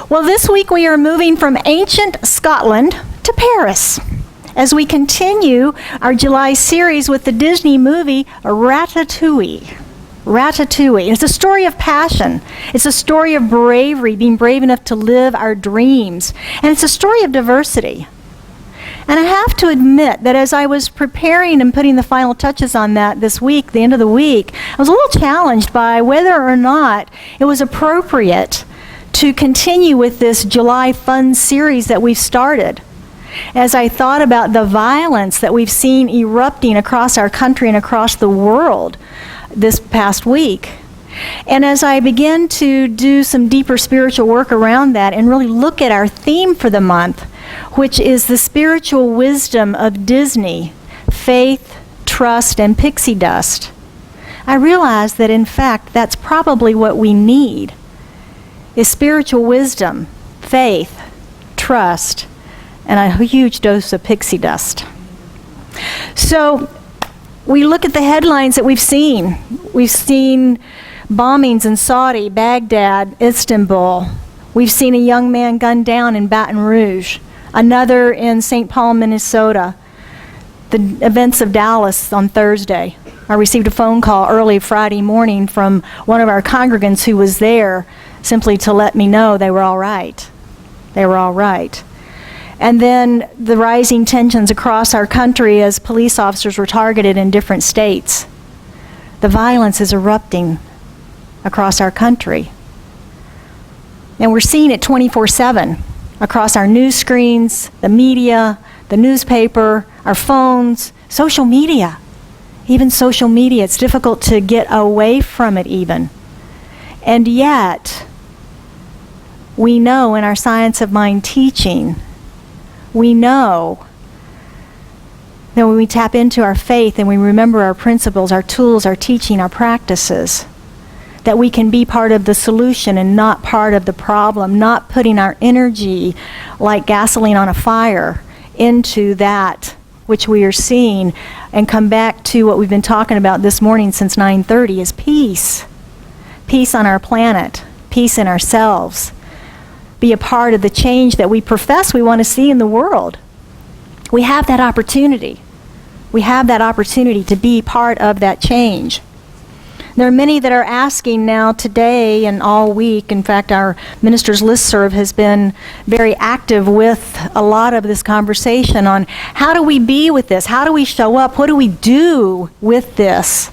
Well, this week we are moving from ancient Scotland to Paris as we continue our July series with the Disney movie Ratatouille. Ratatouille. It's a story of passion. It's a story of bravery, being brave enough to live our dreams. And it's a story of diversity. And I have to admit that as I was preparing and putting the final touches on that this week, the end of the week, I was a little challenged by whether or not it was appropriate to continue with this July Fun series that we've started. As I thought about the violence that we've seen erupting across our country and across the world this past week. And as I began to do some deeper spiritual work around that and really look at our theme for the month, which is the spiritual wisdom of Disney, faith, trust, and pixie dust, I realized that in fact that's probably what we need, is spiritual wisdom, faith, trust, and a huge dose of pixie dust. So we look at the headlines that we've seen. We've seen bombings in Saudi, Baghdad, Istanbul. We've seen a young man gunned down in Baton Rouge, another in St. Paul, Minnesota, the events of Dallas on Thursday. I received a phone call early Friday morning from one of our congregants who was there simply to let me know they were all right. They were all right. And then the rising tensions across our country as police officers were targeted in different states. The violence is erupting across our country. And we're seeing it 24/7 across our news screens, the media, the newspaper, our phones, social media. Even social media, it's difficult to get away from it even. And yet, we know in our Science of Mind teaching, we know that when we tap into our faith and we remember our principles, our tools, our teaching, our practices, that we can be part of the solution and not part of the problem, not putting our energy like gasoline on a fire into that which we are seeing, and come back to what we've been talking about this morning since 9:30 is peace. Peace on our planet, peace in ourselves. Be a part of the change that we profess we want to see in the world. We have that opportunity. We have that opportunity to be part of that change. There are many that are asking now today and all week. In fact, our ministers' listserv has been very active with a lot of this conversation on how do we be with this? How do we show up? What do we do with this?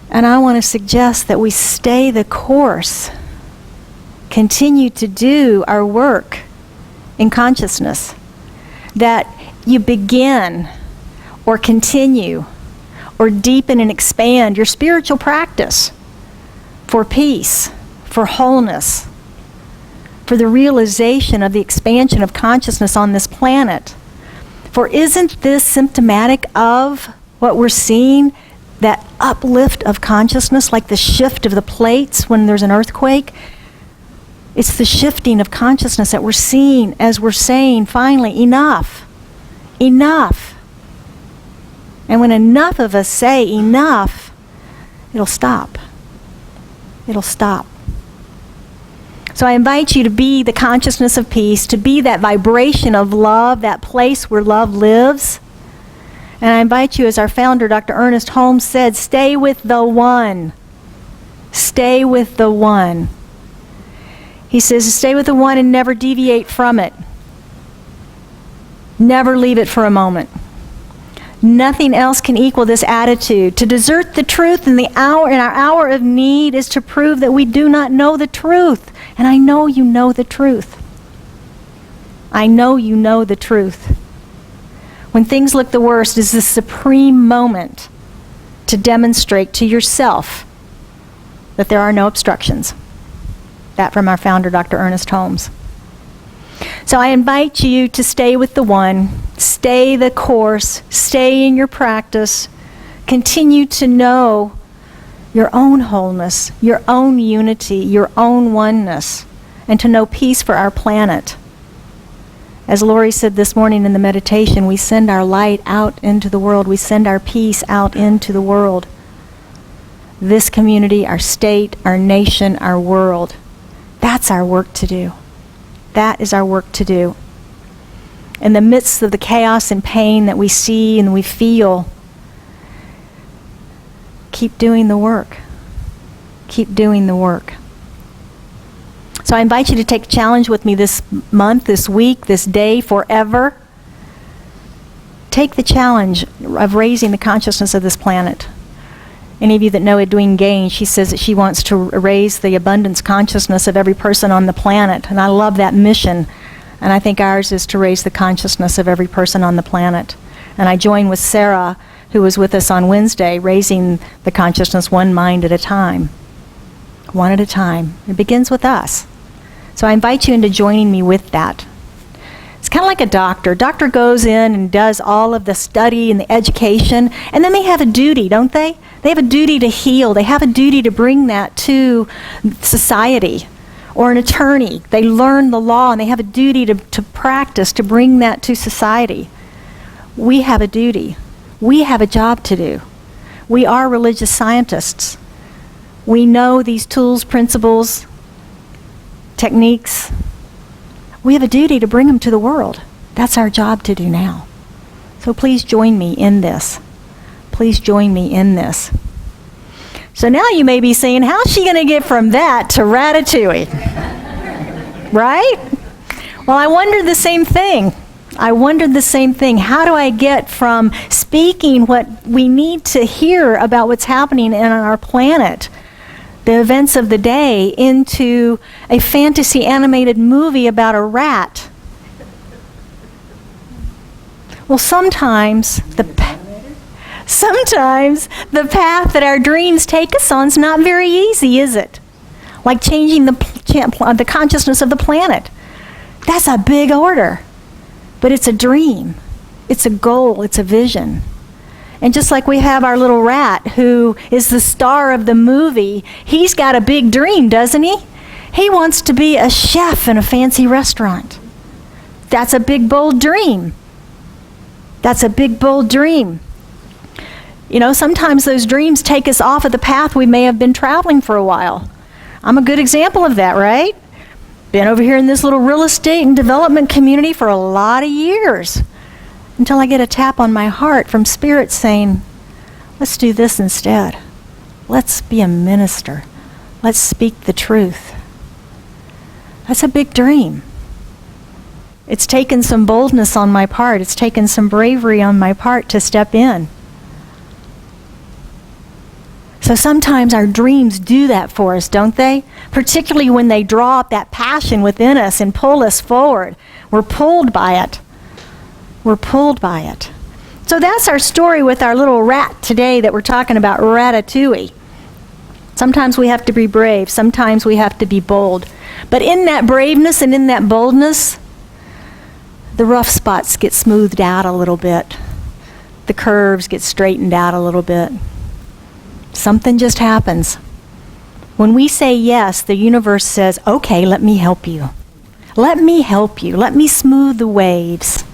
And I want to suggest that we stay the course. Continue to do our work in consciousness. That you begin or continue or deepen and expand your spiritual practice for peace, for wholeness, for the realization of the expansion of consciousness on this planet. For isn't this symptomatic of what we're seeing, that uplift of consciousness, like the shift of the plates when there's an earthquake? It's the shifting of consciousness that we're seeing as we're saying, finally, enough. Enough. And when enough of us say enough, it'll stop. It'll stop. So I invite you to be the consciousness of peace, to be that vibration of love, that place where love lives. And I invite you, as our founder, Dr. Ernest Holmes, said, stay with the one. Stay with the one. He says, stay with the one and never deviate from it. Never leave it for a moment. Nothing else can equal this attitude. To desert the truth in our hour of need is to prove that we do not know the truth. And I know you know the truth. I know you know the truth. When things look the worst is the supreme moment to demonstrate to yourself that there are no obstructions. That from our founder, Dr. Ernest Holmes. So I invite you to stay with the one, stay the course, stay in your practice, continue to know your own wholeness, your own unity, your own oneness, and to know peace for our planet As Lori said this morning in the meditation, we send our light out into the world. We send our peace out into the world. This community, our state, our nation, our world. That's our work to do. That is our work to do. In the midst of the chaos and pain that we see and we feel, keep doing the work. Keep doing the work. So I invite you to take a challenge with me this month, this week, this day, forever. Take the challenge of raising the consciousness of this planet. Any of you that know Edwene Gaines, she says that she wants to raise the abundance consciousness of every person on the planet. And I love that mission. And I think ours is to raise the consciousness of every person on the planet. And I join with Sarah, who was with us on Wednesday, raising the consciousness one mind at a time. One at a time. It begins with us. So I invite you into joining me with that. It's kind of like a doctor. Doctor goes in and does all of the study and the education, and then they have a duty, don't they? They have a duty to heal. They have a duty to bring that to society. Or an attorney. They learn the law, and they have a duty to practice, to bring that to society. We have a duty. We have a job to do. We are religious scientists. We know these tools, principles, techniques. We have a duty to bring them to the world. That's our job to do now. So please join me in this. Please join me in this. So now you may be saying, how's she going to get from that to ratatouille? Right? Well, I wondered the same thing. How do I get from speaking what we need to hear about what's happening on our planet, the events of the day, into a fantasy animated movie about a rat? Well, sometimes the path that our dreams take us on is not very easy, is it? Like changing the consciousness of the planet. That's a big order. But it's a dream. It's a goal. It's a vision. And just like we have our little rat who is the star of the movie, he's got a big dream, doesn't he? He wants to be a chef in a fancy restaurant. That's a big, bold dream. That's a big, bold dream. You know, sometimes those dreams take us off of the path we may have been traveling for a while. I'm a good example of that, right? Been over here in this little real estate and development community for a lot of years, until I get a tap on my heart from Spirit saying, let's do this instead. Let's be a minister. Let's speak the truth. That's a big dream. It's taken some boldness on my part. It's taken some bravery on my part to step in. So sometimes our dreams do that for us, don't they? Particularly when they draw up that passion within us and pull us forward. We're pulled by it. We're pulled by it. So that's our story with our little rat today that we're talking about, ratatouille. Sometimes we have to be brave. Sometimes we have to be bold. But in that braveness and in that boldness, the rough spots get smoothed out a little bit. The curves get straightened out a little bit. Something just happens. When we say yes, the universe says, okay, let me help you. Let me help you. Let me smooth the waves.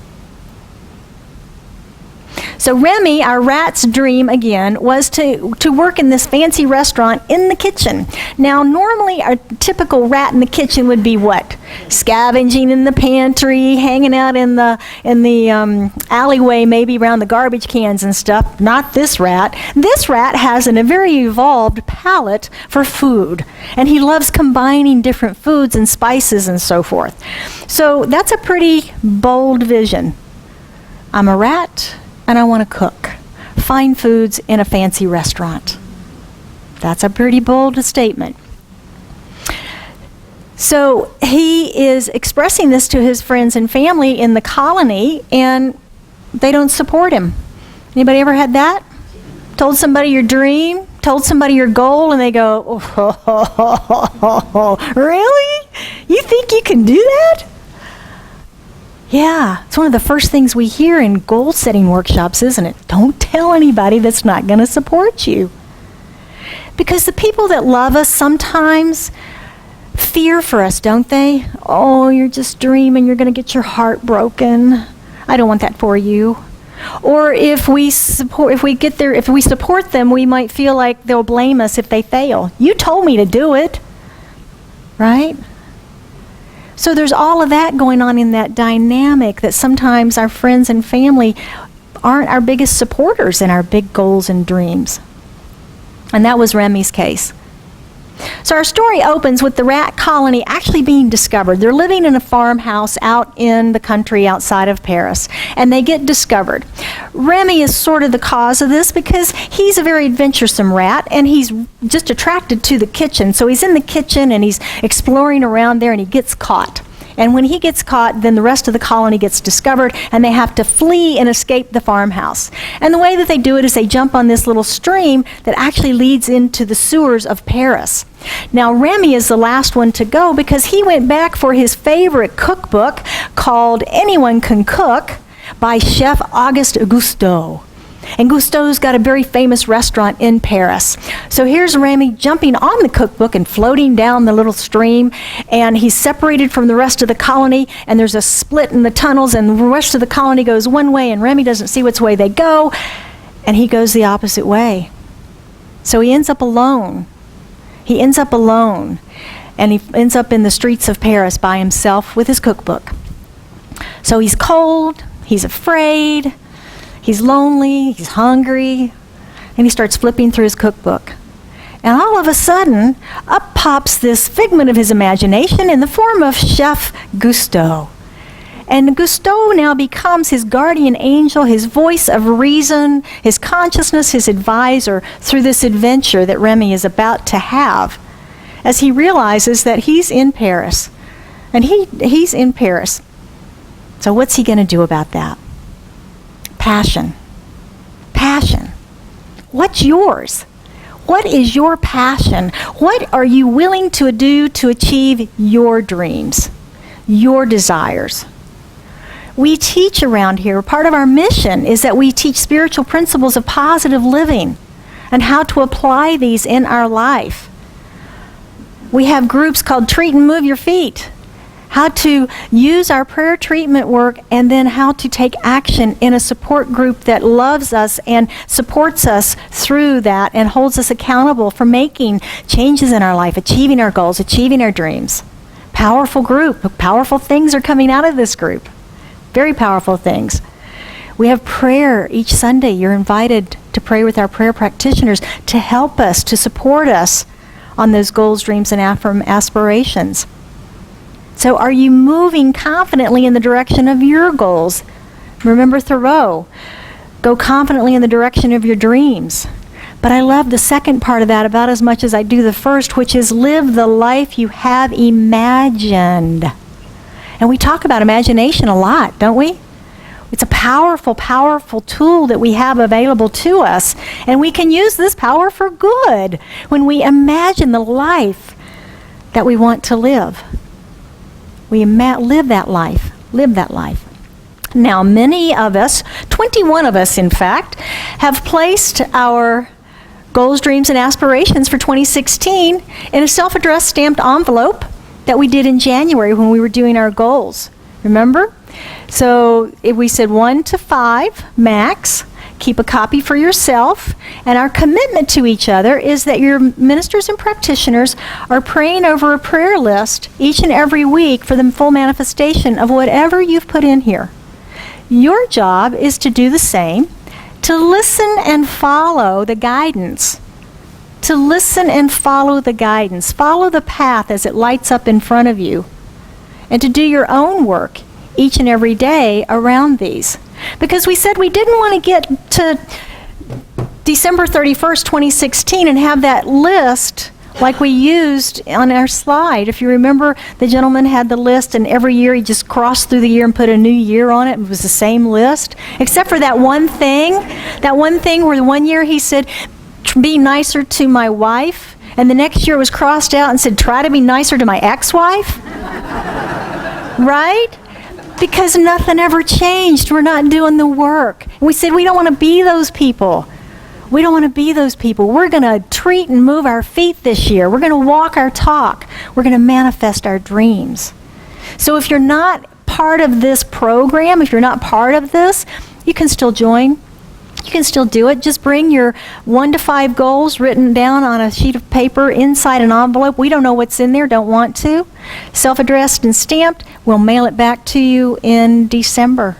So Remy, our rat's dream again, was to work in this fancy restaurant in the kitchen. Now, normally our typical rat in the kitchen would be what? Scavenging in the pantry, hanging out in the alleyway, maybe around the garbage cans and stuff. Not this rat. This rat has a very evolved palate for food, and he loves combining different foods and spices and so forth. So that's a pretty bold vision. I'm a rat, and I want to cook fine foods in a fancy restaurant. That's a pretty bold statement. So he is expressing this to his friends and family in the colony, and they don't support him. Anybody ever had that? Told somebody your dream, told somebody your goal, and they go, oh, really? You think you can do that? Yeah, it's one of the first things we hear in goal-setting workshops, isn't it? Don't tell anybody that's not going to support you. Because the people that love us sometimes fear for us, don't they? Oh, you're just dreaming. You're going to get your heart broken. I don't want that for you. Or if we support them, we might feel like they'll blame us if they fail. You told me to do it, right? So there's all of that going on in that dynamic that sometimes our friends and family aren't our biggest supporters in our big goals and dreams. And that was Remy's case. So our story opens with the rat colony actually being discovered. They're living in a farmhouse out in the country outside of Paris, and they get discovered. Remy is sort of the cause of this because he's a very adventuresome rat, and he's just attracted to the kitchen. So he's in the kitchen, and he's exploring around there, and he gets caught. And when he gets caught, then the rest of the colony gets discovered, and they have to flee and escape the farmhouse. And the way that they do it is they jump on this little stream that actually leads into the sewers of Paris. Now, Remy is the last one to go because he went back for his favorite cookbook called Anyone Can Cook by Chef Auguste Gusteau. And Gusteau's got a very famous restaurant in Paris. So here's Remy jumping on the cookbook and floating down the little stream, and he's separated from the rest of the colony, and there's a split in the tunnels, and the rest of the colony goes one way, and Remy doesn't see which way they go, and he goes the opposite way. So he ends up alone. He ends up alone, and he ends up in the streets of Paris by himself with his cookbook. So he's cold, he's afraid, he's lonely, he's hungry, and he starts flipping through his cookbook. And all of a sudden, up pops this figment of his imagination in the form of Chef Gusteau. And Gusteau now becomes his guardian angel, his voice of reason, his consciousness, his advisor through this adventure that Remy is about to have as he realizes that he's in Paris. And he's in Paris. So what's he going to do about that? Passion. Passion. What's yours? What is your passion? What are you willing to do to achieve your dreams, your desires? We teach around here, part of our mission is that we teach spiritual principles of positive living and how to apply these in our life. We have groups called Treat and Move Your Feet, how to use our prayer treatment work and then how to take action in a support group that loves us and supports us through that and holds us accountable for making changes in our life, achieving our goals, achieving our dreams. Powerful group. Powerful things are coming out of this group. Very powerful things. We have prayer each Sunday. You're invited to pray with our prayer practitioners to help us, to support us on those goals, dreams, and aspirations. So are you moving confidently in the direction of your goals? Remember Thoreau, go confidently in the direction of your dreams. But I love the second part of that about as much as I do the first, which is live the life you have imagined. And we talk about imagination a lot, don't we? It's a powerful, powerful tool that we have available to us. And we can use this power for good when we imagine the life that we want to live. We live that life. Live that life. Now, many of us, 21 of us in fact, have placed our goals, dreams, and aspirations for 2016 in a self-addressed stamped envelope that we did in January when we were doing our goals. Remember? So if we said 1 to 5 max, keep a copy for yourself, and our commitment to each other is that your ministers and practitioners are praying over a prayer list each and every week for the full manifestation of whatever you've put in here. Your job is to do the same, to listen and follow the guidance. To listen and follow the guidance. Follow the path as it lights up in front of you. And to do your own work each and every day around these. Because we said we didn't want to get to December 31st, 2016 and have that list like we used on our slide. If you remember, the gentleman had the list and every year he just crossed through the year and put a new year on it. It was the same list. Except for that one thing where the one year he said, be nicer to my wife. And the next year it was crossed out and said, try to be nicer to my ex-wife. Right? Because nothing ever changed. We're not doing the work. And we said we don't want to be those people. We don't want to be those people. We're going to treat and move our feet this year. We're going to walk our talk. We're going to manifest our dreams. So if you're not part of this program, if you're not part of this, you can still join. You can still do it. Just bring your 1 to 5 goals written down on a sheet of paper inside an envelope. We don't know what's in there, don't want to. Self-addressed and stamped. We'll mail it back to you in December.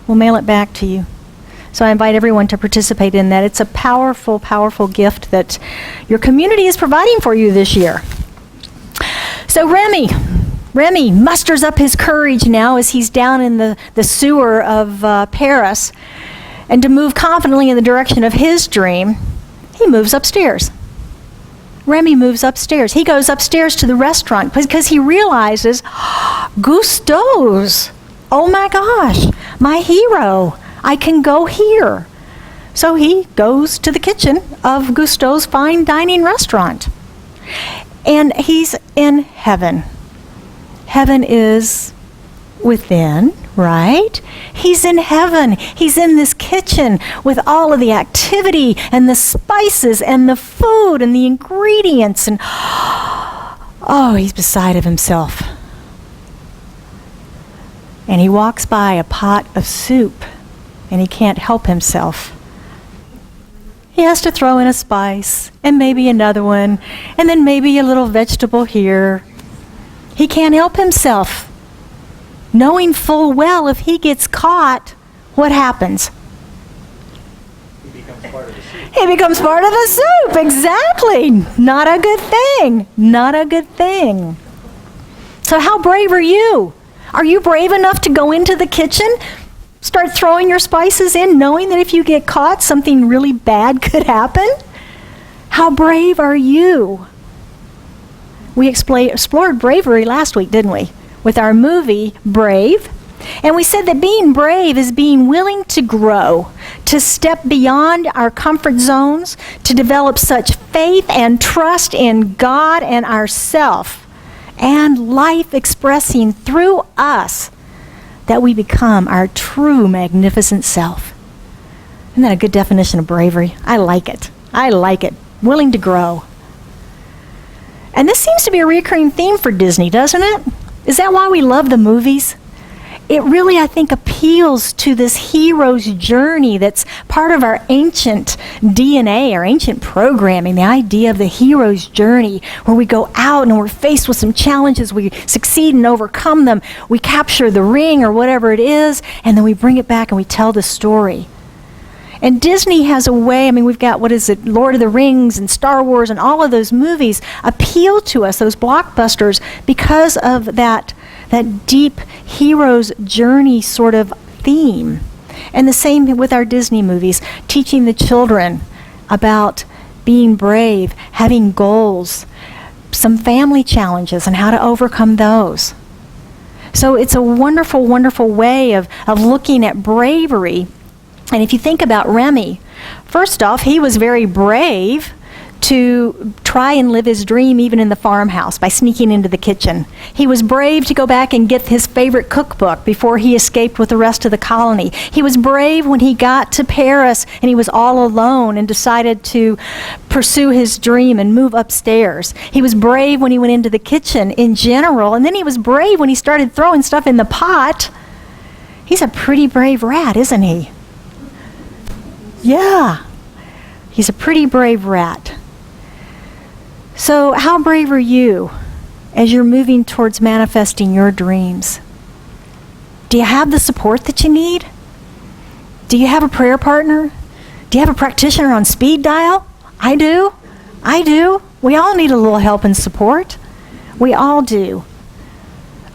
We'll mail it back to you. So I invite everyone to participate in that. It's a powerful, powerful gift that your community is providing for you this year. So Remy musters up his courage now as he's down in the sewer of Paris. And to move confidently in the direction of his dream, he moves upstairs. Remy moves upstairs. He goes upstairs to the restaurant because he realizes, Gusteau's. Oh my gosh, my hero. I can go here. So he goes to the kitchen of Gusteau's fine dining restaurant. And he's in heaven. Heaven is within, right? He's in heaven. He's in this kitchen with all of the activity and the spices and the food and the ingredients. And he's beside of himself. And he walks by a pot of soup and he can't help himself. He has to throw in a spice and maybe another one and then maybe a little vegetable here. He can't help himself. Knowing full well if he gets caught, what happens? He becomes part of the soup. He becomes part of the soup, exactly. Not a good thing. Not a good thing. So how brave are you? Are you brave enough to go into the kitchen, start throwing your spices in, knowing that if you get caught, something really bad could happen? How brave are you? We explored bravery last week, didn't we? With our movie, Brave. And we said that being brave is being willing to grow, to step beyond our comfort zones, to develop such faith and trust in God and ourself, and life expressing through us that we become our true magnificent self. Isn't that a good definition of bravery? I like it. I like it. Willing to grow. And this seems to be a recurring theme for Disney, doesn't it? Is that why we love the movies? It really, I think, appeals to this hero's journey that's part of our ancient DNA, our ancient programming, the idea of the hero's journey, where we go out and we're faced with some challenges, we succeed and overcome them, we capture the ring or whatever it is, and then we bring it back and we tell the story. And Disney has a way, we've got, Lord of the Rings and Star Wars and all of those movies appeal to us, those blockbusters, because of that deep hero's journey sort of theme. And the same with our Disney movies, teaching the children about being brave, having goals, some family challenges and how to overcome those. So it's a wonderful, wonderful way of looking at bravery. And if you think about Remy, first off, he was very brave to try and live his dream even in the farmhouse by sneaking into the kitchen. He was brave to go back and get his favorite cookbook before he escaped with the rest of the colony. He was brave when he got to Paris and he was all alone and decided to pursue his dream and move upstairs. He was brave when he went into the kitchen in general, and then he was brave when he started throwing stuff in the pot. He's a pretty brave rat, isn't he? Yeah, he's a pretty brave rat. So how brave are you as you're moving towards manifesting your dreams? Do you have the support that you need? Do you have a prayer partner? Do you have a practitioner on speed dial? I do. We all need a little help and support. We all do.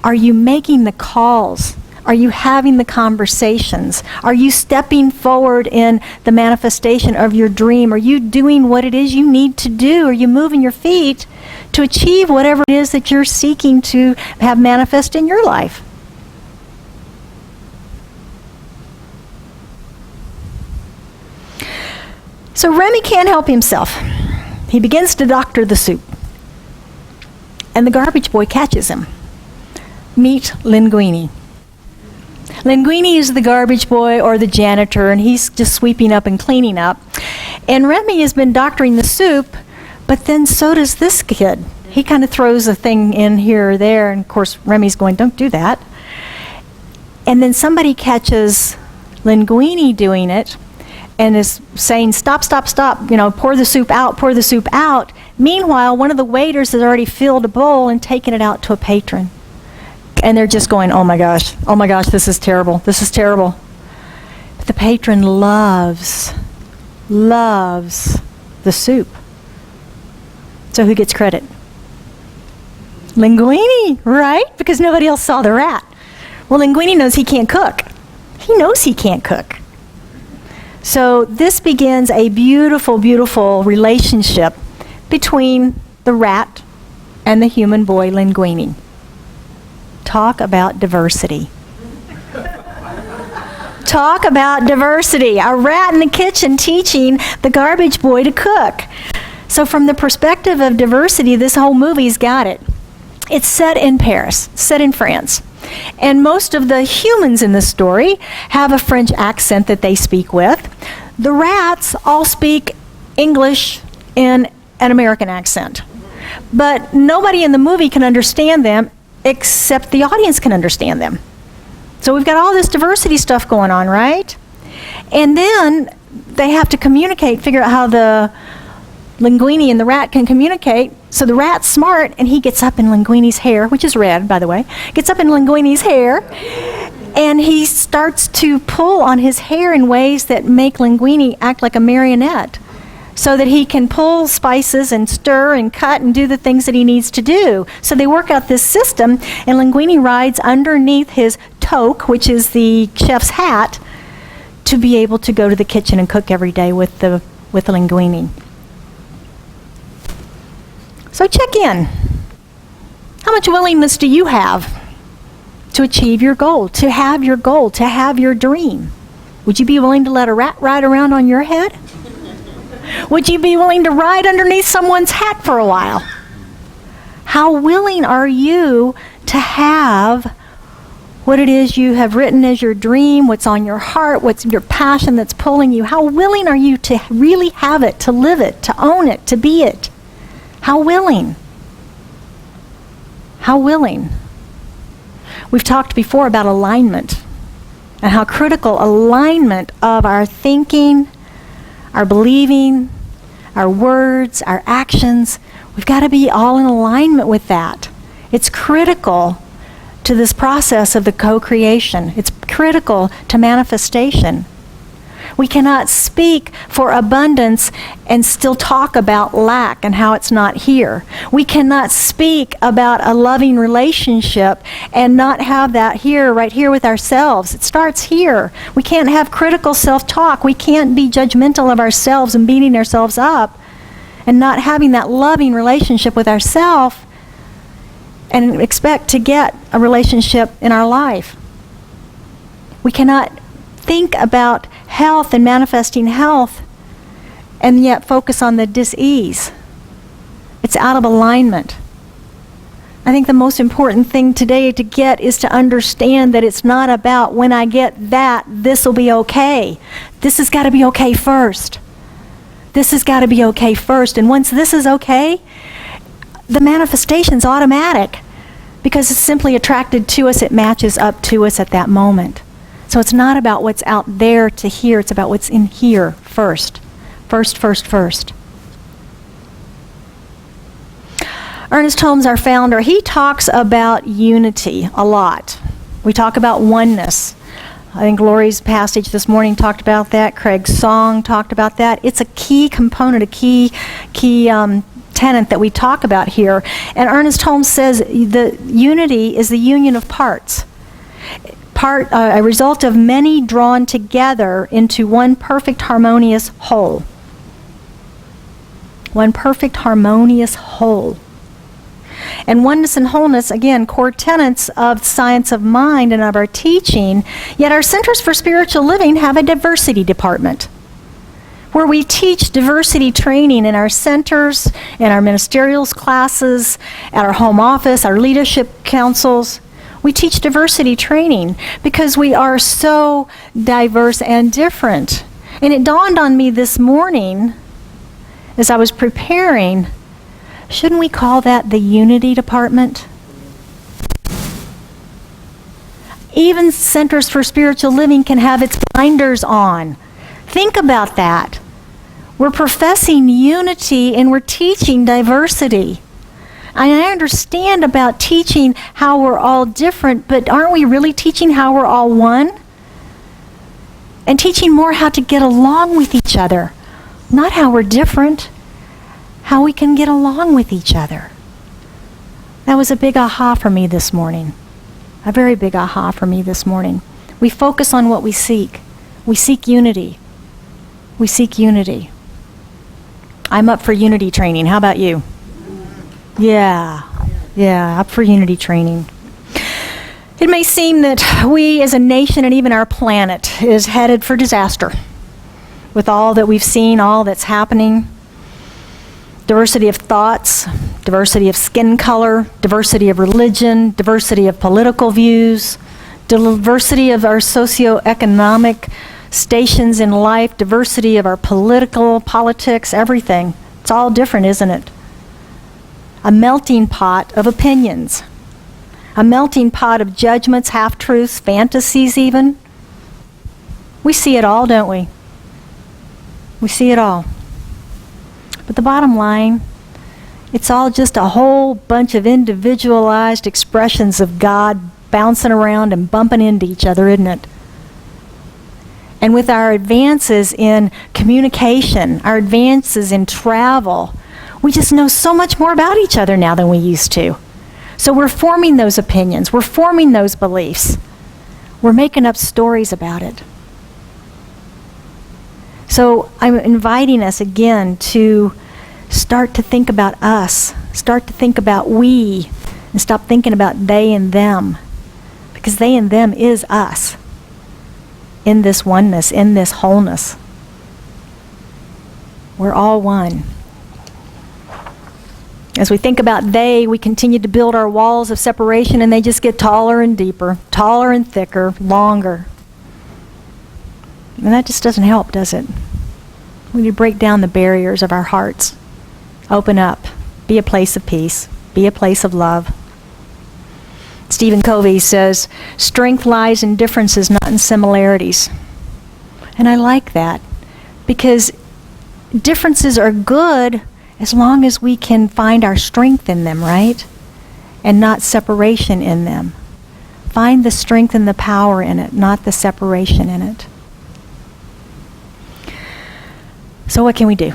Are you making the calls? Are you having the conversations? Are you stepping forward in the manifestation of your dream? Are you doing what it is you need to do? Are you moving your feet to achieve whatever it is that you're seeking to have manifest in your life? So Remy can't help himself. He begins to doctor the soup. And the garbage boy catches him. Meet Linguini. Linguini is the garbage boy or the janitor, and he's just sweeping up and cleaning up. And Remy has been doctoring the soup, but then so does this kid. He kind of throws a thing in here or there, and of course Remy's going, don't do that. And then somebody catches Linguini doing it and is saying, stop, stop, stop, pour the soup out, pour the soup out. Meanwhile, one of the waiters has already filled a bowl and taken it out to a patron. And they're just going, oh my gosh, this is terrible, this is terrible. But the patron loves the soup. So who gets credit? Linguini, right? Because nobody else saw the rat. Well, Linguini knows he can't cook. He knows he can't cook. So this begins a beautiful, beautiful relationship between the rat and the human boy, Linguini. Talk about diversity. Talk about diversity. A rat in the kitchen teaching the garbage boy to cook. So from the perspective of diversity, this whole movie's got it. It's set in Paris, set in France. And most of the humans in the story have a French accent that they speak with. The rats all speak English in an American accent. But nobody in the movie can understand them except the audience can understand them. So we've got all this diversity stuff going on, right? And then they have to communicate, figure out how the Linguini and the rat can communicate. So the rat's smart, and he gets up in Linguini's hair, which is red, by the way, gets up in Linguini's hair, and he starts to pull on his hair in ways that make Linguini act like a marionette, so that he can pull spices and stir and cut and do the things that he needs to do. So they work out this system, and Linguini rides underneath his toque, which is the chef's hat, to be able to go to the kitchen and cook every day with the Linguini. So check in. How much willingness do you have to achieve your goal, to have your goal, to have your dream? Would you be willing to let a rat ride around on your head? Would you be willing to ride underneath someone's hat for a while? How willing are you to have what it is you have written as your dream, what's on your heart, what's your passion that's pulling you? How willing are you to really have it, to live it, to own it, to be it? How willing? How willing? We've talked before about alignment and how critical alignment of our thinking, our believing, our words, our actions, we've got to be all in alignment with that. It's critical to this process of the co-creation. It's critical to manifestation. We cannot speak for abundance and still talk about lack and how it's not here. We cannot speak about a loving relationship and not have that here, right here with ourselves. It starts here. We can't have critical self-talk. We can't be judgmental of ourselves and beating ourselves up and not having that loving relationship with ourselves and expect to get a relationship in our life. We cannot think about health and manifesting health and yet focus on the dis-ease. It's out of alignment. I think the most important thing today to get is to understand that it's not about when I get that, this will be okay. This has got to be okay first. This has got to be okay first. And once this is okay, the manifestation's automatic because it's simply attracted to us. It matches up to us at that moment. So it's not about what's out there to here. It's about what's in here first. First. Ernest Holmes, our founder, he talks about unity a lot. We talk about oneness. I think Lori's passage this morning talked about that. Craig's song talked about that. It's a key component, a key tenet that we talk about here. And Ernest Holmes says the unity is the union of parts. A result of many drawn together into one perfect harmonious whole. One perfect harmonious whole. And oneness and wholeness, again, core tenets of science of mind and of our teaching, yet our Centers for Spiritual Living have a diversity department where we teach diversity training in our centers, in our ministerials classes, at our home office, our leadership councils. We teach diversity training because we are so diverse and different. And it dawned on me this morning as I was preparing, shouldn't we call that the unity department? Even Centers for Spiritual Living can have its blinders on. Think about that. We're professing unity and we're teaching diversity. And I understand about teaching how we're all different, but aren't we really teaching how we're all one? And teaching more how to get along with each other. Not how we're different, how we can get along with each other. That was a big aha for me this morning. A very big aha for me this morning. We focus on what we seek. We seek unity. We seek unity. I'm up for unity training. How about you? Yeah, up for unity training. It may seem that we as a nation and even our planet is headed for disaster with all that we've seen, all that's happening. Diversity of thoughts, diversity of skin color, diversity of religion, diversity of political views, diversity of our socioeconomic stations in life, diversity of our politics, everything. It's all different, isn't it? A melting pot of opinions. A melting pot of judgments, half-truths, fantasies even. We see it all, don't we? We see it all. But the bottom line, it's all just a whole bunch of individualized expressions of God bouncing around and bumping into each other, isn't it? And with our advances in communication, our advances in travel, we just know so much more about each other now than we used to. So we're forming those opinions. We're forming those beliefs. We're making up stories about it. So I'm inviting us again to start to think about us. Start to think about we. And stop thinking about they and them. Because they and them is us. In this oneness, in this wholeness. We're all one. As we think about they, we continue to build our walls of separation and they just get taller and deeper, taller and thicker, longer. And that just doesn't help, does it? We need to break down the barriers of our hearts. Open up. Be a place of peace. Be a place of love. Stephen Covey says, strength lies in differences, not in similarities. And I like that because differences are good as long as we can find our strength in them, right? And not separation in them. Find the strength and the power in it, not the separation in it. So what can we do?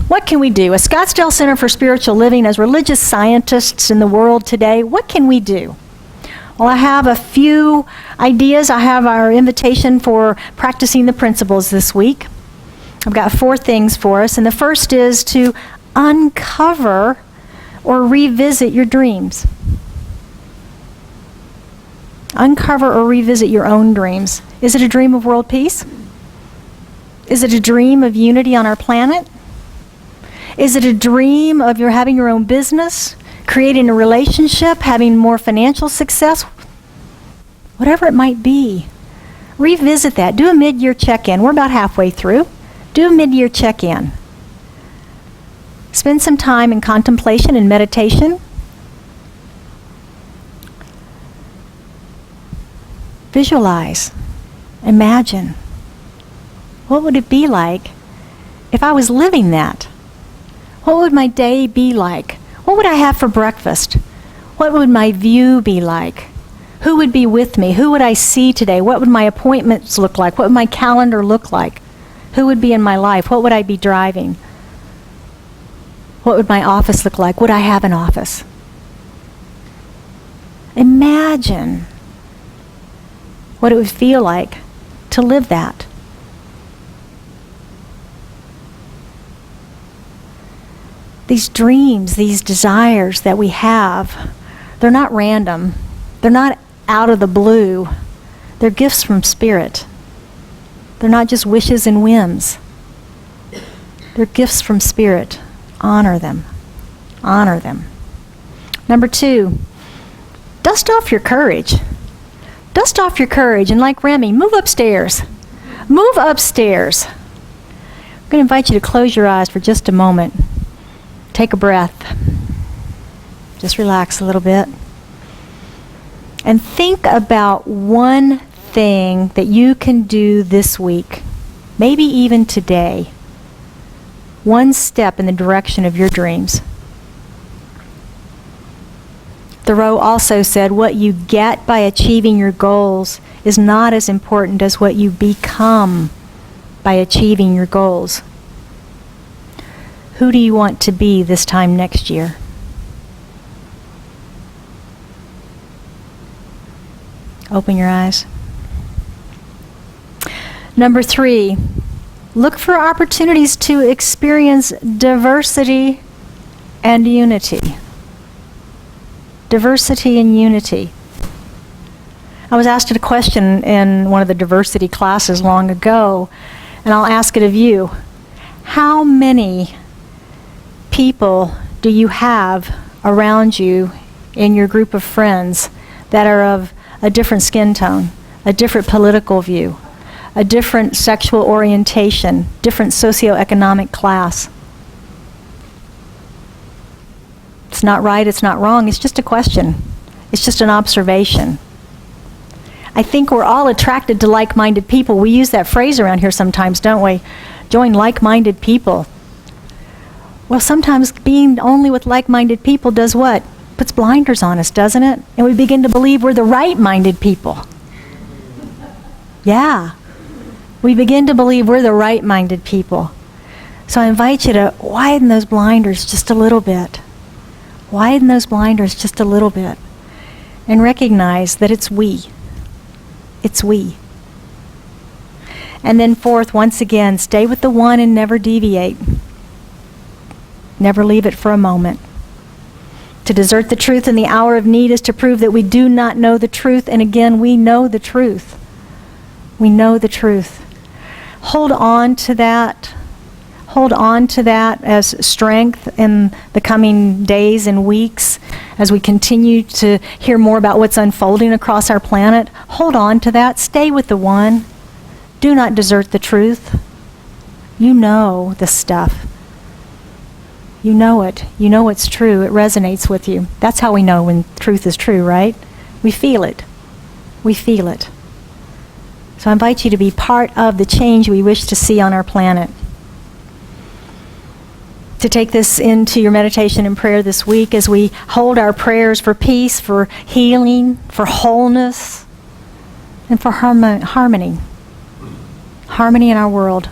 What can we do? As Scottsdale Center for Spiritual Living, as religious scientists in the world today, what can we do? Well, I have a few ideas. I have our invitation for practicing the principles this week. I've got 4 things for us, and the first is to uncover or revisit your dreams. Uncover or revisit your own dreams. Is it a dream of world peace? Is it a dream of unity on our planet? Is it a dream of your having your own business, creating a relationship, having more financial success? Whatever it might be, revisit that. Do a mid-year check-in. We're about halfway through. Do a mid-year check-in. Spend some time in contemplation and meditation. Visualize. Imagine. What would it be like if I was living that? What would my day be like? What would I have for breakfast? What would my view be like? Who would be with me? Who would I see today? What would my appointments look like? What would my calendar look like? Who would be in my life? What would I be driving? What would my office look like? Would I have an office? Imagine what it would feel like to live that. These dreams, these desires that we have, they're not random. They're not out of the blue. They're gifts from Spirit. They're not just wishes and whims. They're gifts from Spirit. Honor them. Honor them. Number 2, Dust off your courage. Dust off your courage, and like Remy, move upstairs. Move upstairs. I'm going to invite you to close your eyes for just a moment. Take a breath. Just relax a little bit. And think about one thing that you can do this week, maybe even today. One step in the direction of your dreams. Thoreau also said, what you get by achieving your goals is not as important as what you become by achieving your goals. Who do you want to be this time next year? Open your eyes. Number 3, look for opportunities to experience diversity and unity. Diversity and unity. I was asked a question in one of the diversity classes long ago, and I'll ask it of you. How many people do you have around you in your group of friends that are of a different skin tone, a different political view, a different sexual orientation, different socioeconomic class? It's not right, it's not wrong, it's just a question. It's just an observation. I think we're all attracted to like-minded people. We use that phrase around here sometimes, don't we? Join like-minded people. Well, sometimes being only with like-minded people does what? Puts blinders on us, doesn't it? And we begin to believe we're the right-minded people. Yeah. We begin to believe we're the right-minded people. So I invite you to widen those blinders just a little bit. Widen those blinders just a little bit. And recognize that it's we. It's we. And then 4th, once again, stay with the one and never deviate. Never leave it for a moment. To desert the truth in the hour of need is to prove that we do not know the truth. And again, we know the truth. We know the truth. Hold on to that. Hold on to that as strength in the coming days and weeks as we continue to hear more about what's unfolding across our planet. Hold on to that. Stay with the one. Do not desert the truth. You know the stuff. You know it. You know it's true. It resonates with you. That's how we know when truth is true, right? We feel it. We feel it. So I invite you to be part of the change we wish to see on our planet. To take this into your meditation and prayer this week as we hold our prayers for peace, for healing, for wholeness, and for harmony. Harmony in our world,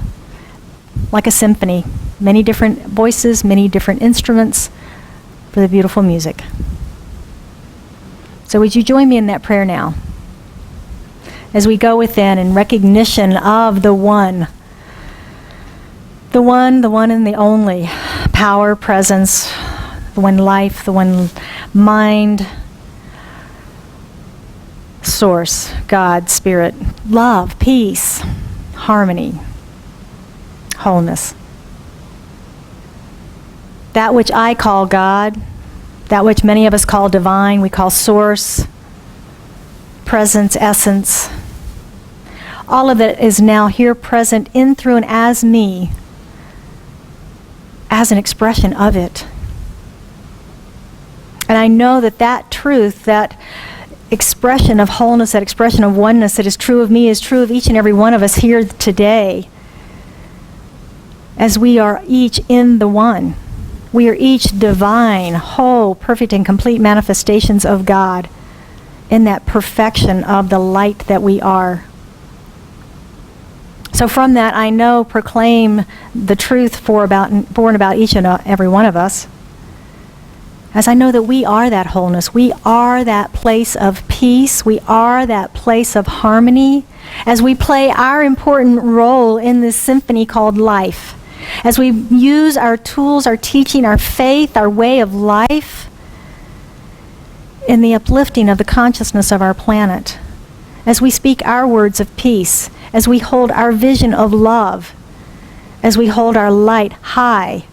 like a symphony. Many different voices, many different instruments for the beautiful music. So would you join me in that prayer now? As we go within in recognition of the one. The one and the only. Power, presence, the one life, the one mind, source, God, Spirit, love, peace, harmony, wholeness. That which I call God, that which many of us call divine, we call source, presence, essence. All of it is now here present in, through, and as me, as an expression of it. And I know that that truth, that expression of wholeness, that expression of oneness that is true of me is true of each and every one of us here today, as we are each in the one. We are each divine, whole, perfect, and complete manifestations of God in that perfection of the light that we are. So from that, I know, proclaim the truth for and about each and every one of us. As I know that we are that wholeness. We are that place of peace. We are that place of harmony. As we play our important role in this symphony called life. As we use our tools, our teaching, our faith, our way of life in the uplifting of the consciousness of our planet. As we speak our words of peace. As we hold our vision of love, as we hold our light high,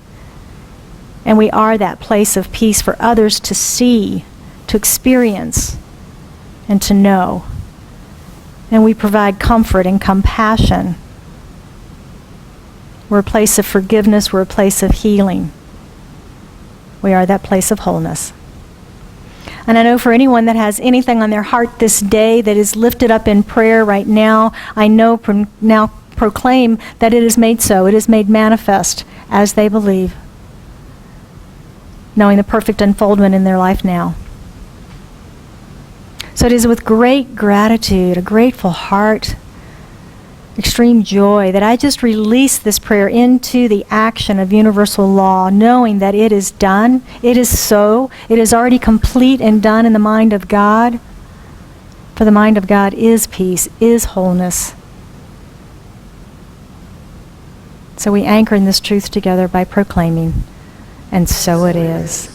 and we are that place of peace for others to see, to experience, and to know. And we provide comfort and compassion. We're a place of forgiveness. We're a place of healing. We are that place of wholeness. And I know for anyone that has anything on their heart this day that is lifted up in prayer right now, I know now proclaim that it is made so. It is made manifest as they believe, knowing the perfect unfoldment in their life now. So it is with great gratitude, a grateful heart, extreme joy that I just release this prayer into the action of universal law, knowing that it is done, it is so, it is already complete and done in the mind of God. For the mind of God is peace, is wholeness. So we anchor in this truth together by proclaiming, and so it is.